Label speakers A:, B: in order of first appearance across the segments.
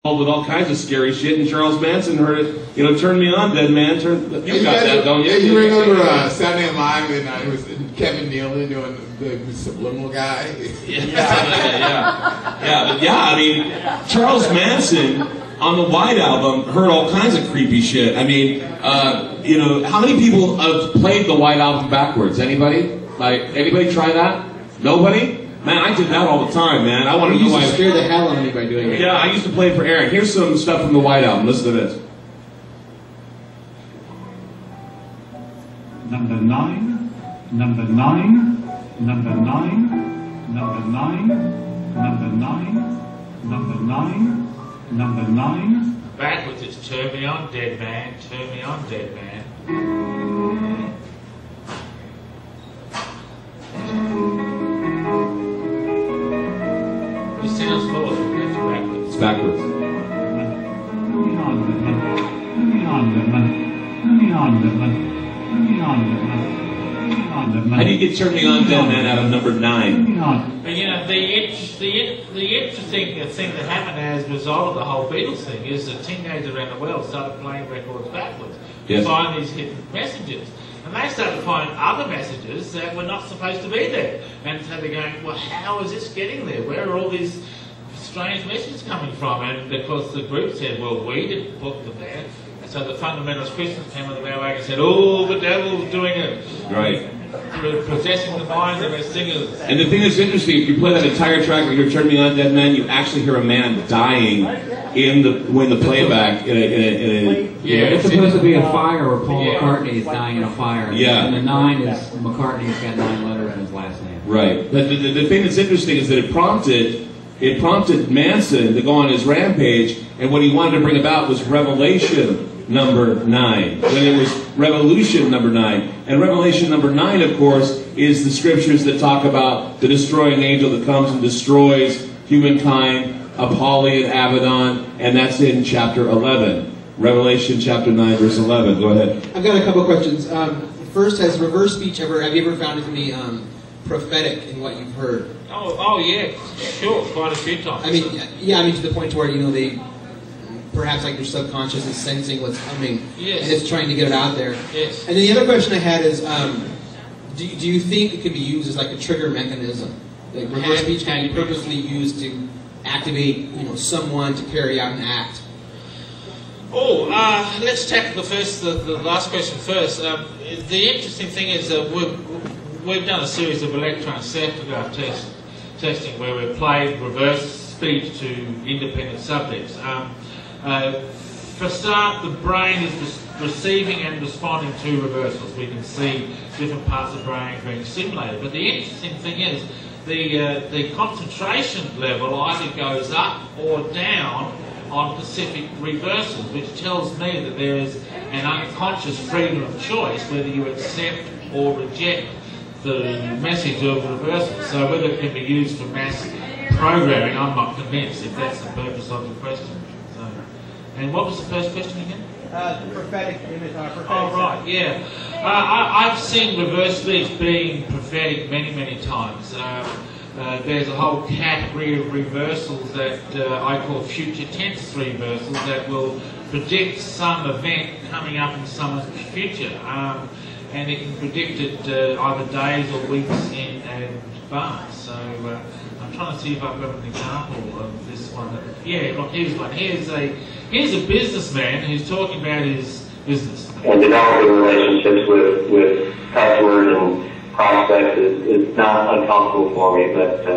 A: with all kinds of scary shit, and Charles Manson heard it, turn me on, dead man. You got that, don't you?
B: Yeah, you remember Saturday Night Live, and it was Kevin Nealon doing the subliminal guy?
A: I mean, Charles Manson on the White Album heard all kinds of creepy shit. I mean, how many people have played the White Album backwards? Anybody? Anybody try that? Nobody? Man, I did that all the time, man. I wanted to know why.
C: You scare the hell out of me by doing it.
A: Yeah, I used to play it for Aaron. Here's some stuff from the White Album. Listen to this.
D: Number 9, number 9, number 9, number 9, number 9, number 9, number 9.
E: Backwards, it's turn me on, dead man, turn me on, dead man. It sounds forward, it's backwards.
A: It's backwards. How do you get Turn Me On, Dead Man out of number 9?
E: But the interesting thing that happened as a result of the whole Beatles thing is that teenagers around the world started playing records backwards to find these hidden messages. And they started to find other messages that were not supposed to be there. And so they're going, well, how is this getting there? Where are all these strange messages coming from? And of course the group said, well, we didn't put them there. And so the fundamentalist Christians came on the bandwagon and said, oh, the devil's doing it.
A: Right.
E: Possessing the minds of our singers.
A: And the thing that's interesting, if you play that entire track where you hear Turn Me On, Dead Man, you actually hear a man dying when the playback
C: it's supposed to be a fire where Paul McCartney is dying in a fire.
A: Yeah.
C: And the 9 is McCartney's got 9 letters in his last name.
A: Right. But the thing that's interesting is that it prompted Manson to go on his rampage, and what he wanted to bring about was revelation number 9, when it was revolution number 9. And revelation number 9, of course, is the scriptures that talk about the destroying angel that comes and destroys humankind, Apollyon, Abaddon, and that's in chapter 11. Revelation chapter 9, verse 11. Go ahead.
C: I've got a couple of questions. First, have you ever found it to be prophetic in what you've heard?
E: Oh yeah, sure, quite a few times.
C: I mean, to the point where, they... Perhaps like your subconscious is sensing what's coming,
E: yes,
C: and it's trying to get it out there.
E: Yes.
C: And then the other question I had is, do you think it can be used as like a trigger mechanism? Like reverse speech can be purposely used to activate, someone to carry out an act?
E: Let's tackle the last question first. The interesting thing is that we've done a series of electroencephalograph testing where we've played reverse speech to independent subjects. For a start, the brain is receiving and responding to reversals. We can see different parts of the brain being stimulated. But the interesting thing is the concentration level either goes up or down on specific reversals, which tells me that there is an unconscious freedom of choice whether you accept or reject the message of reversal. So whether it can be used for mass programming, I'm not convinced if that's the purpose of the question. And what was the first question again?
F: The prophetic image.
E: Oh, right, yeah. I've seen reverse speech being prophetic many, many times. There's a whole category of reversals that I call future tense reversals that will predict some event coming up in someone's future. And it can predict it either days or weeks in advance. So I'm trying to see if I've got an example of this one. Yeah, look, here's one. Here's a businessman who's talking about his business.
G: And developing relationships with customers and prospects is not uncomfortable for me, but...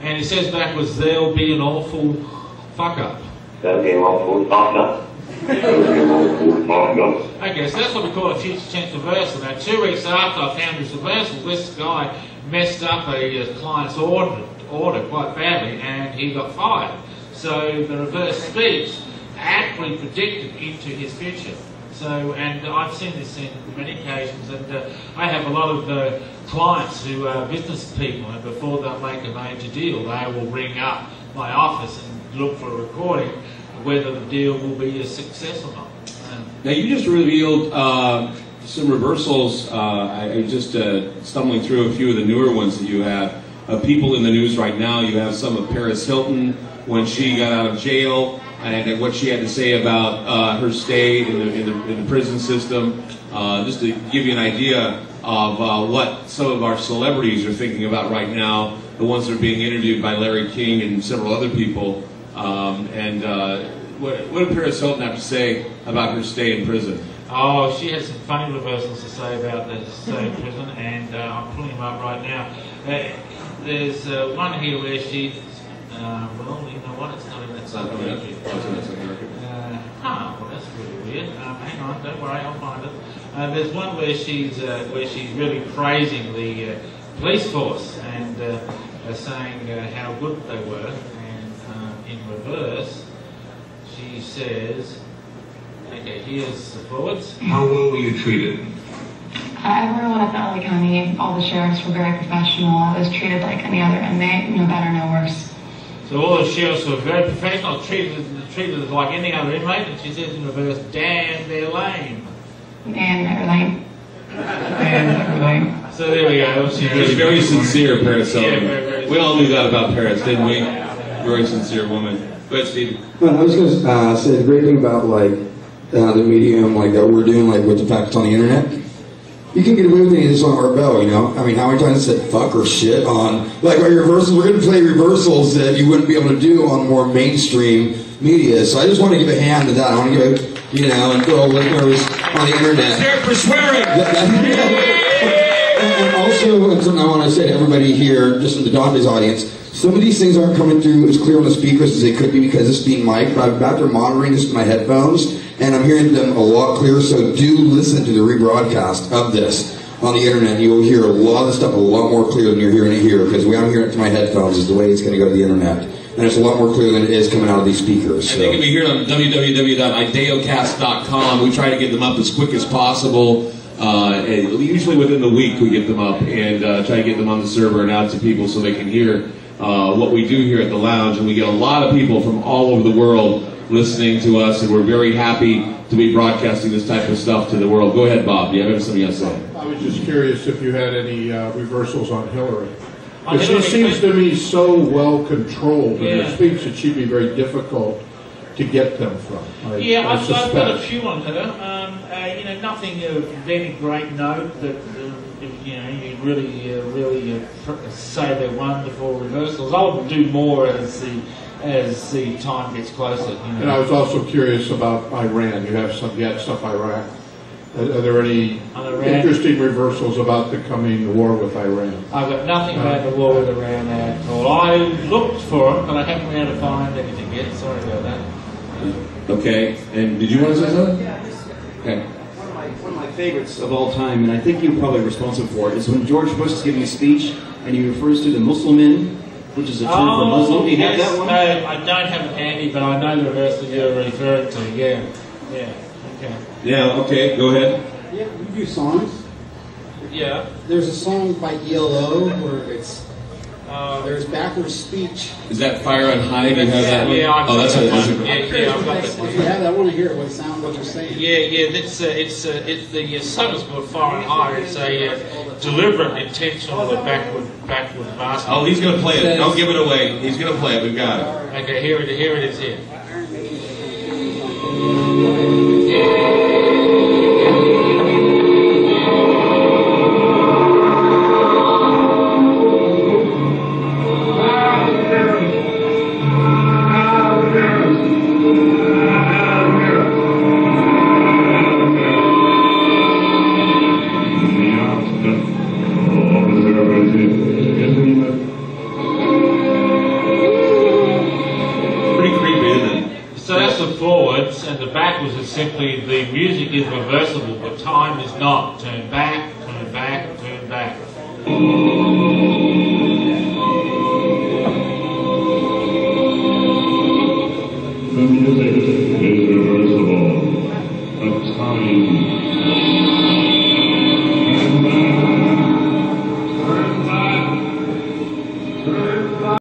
E: And he says backwards, there'll be an awful fuck-up.
G: That'll be an awful fuck-up.
E: Okay, so that's what we call a future tense reversal. Now, 2 weeks after I found this reversal, this guy messed up a client's order quite badly, and he got fired. So the reverse speech actually predicted into his future. So, and I've seen this in many occasions, and I have a lot of clients who are business people, and before they make a major deal, they will ring up my office and look for a recording of whether the deal will be a success or not.
A: Now you just revealed some reversals. I just stumbling through a few of the newer ones that you have. People in the news right now, you have some of Paris Hilton when she got out of jail and what she had to say about her stay in the prison system. Just to give you an idea of what some of our celebrities are thinking about right now, the ones that are being interviewed by Larry King and several other people. What did Paris Hilton have to say about her stay in prison?
E: Oh, she has some funny reversals to say about the stay in prison, and I'm pulling them up right now. There's one here where she's, well, you know what, it's not in that subject. Well, that's really weird. Hang on, don't worry, I'll find it. There's one where she's really praising the police force and saying how good they were, and in reverse, she says, okay, here's the forwards.
H: How well were you treated?
I: Everyone at the LA County, all the sheriffs were very professional. I was treated like any other inmate, no better, no worse.
E: So all the sheriffs were very professional, treated like any other inmate, and she says in reverse, damn, they're lame.
I: And everything. And everything.
E: So there we go.
A: She's very sincere, Paris Hilton.
E: Yeah, very
A: we all knew that about Paris, didn't we? Very sincere woman. Go ahead, Steve.
J: Well, I was going to say the great thing about the medium that we're doing with the fact it's on the internet. You can get away with anything on our bell, you know. I mean, how many times I said fuck or shit on our reversals? We're going to play reversals that you wouldn't be able to do on more mainstream media. So I just want to give a hand to that. I want to give and throw listeners on the internet.
A: Here for swearing.
J: And also, something I want to say to everybody here, just in the Dantes audience. Some of these things aren't coming through as clear on the speakers as they could be because it's being mic'd, but I'm back there monitoring this with my headphones, and I'm hearing them a lot clearer, so do listen to the rebroadcast of this on the internet, and you'll hear a lot of the stuff a lot more clear than you're hearing it here, because the way I'm hearing it through my headphones is the way it's going to go to the internet. And it's a lot more clear than it is coming out of these speakers. So.
A: And they can be heard on www.ideocast.com. We try to get them up as quick as possible. Usually within the week we get them up and try to get them on the server and out to people so they can hear what we do here at the lounge, and we get a lot of people from all over the world listening to us, and we're very happy to be broadcasting this type of stuff to the world. Go ahead, Bob. Do you have something else to say?
K: I was just curious if you had any reversals on Hillary. Because she seems to me so well controlled in her speech that she'd be very difficult to get them from.
E: I've got a few on her. Nothing of any great note that you really say they're wonderful reversals. I'll do more as the time gets closer.
K: And I was also curious about Iran. You had stuff Iraq. Are there any interesting reversals about the coming war with Iran?
E: I've got nothing about the war with Iran at all. I looked for it, but I haven't been able to find anything yet. Sorry about that.
A: Okay. And did you want to say something? Okay.
L: One of my favorites of all time, and I think you're probably responsible for it, is when George Bush is giving a speech and he refers to the Muslimin, which is a term for Muslim. Do you have that one?
E: No, I don't have it handy, but I know the reversal you're referring to. Yeah. Okay.
A: Yeah. Okay. Go ahead.
M: Yeah, we do songs.
E: Yeah.
M: There's a song by ELO where it's there's backwards speech.
A: Is that Fire on High? Do you have that one?
E: Yeah, I've got
A: that's
E: that
A: a
E: one. Yeah, I've got that one.
M: If you have that, I want to hear what you're saying.
E: Yeah. It's the song is called Fire on High. It's a deliberate, intentional backward basket.
A: Oh, he's going to play it. Don't give it away. He's going to play it. We've got it.
E: Okay, here it is. Here. Simply the music is reversible, but time is not. Turn back, turn back, turn back.
D: The music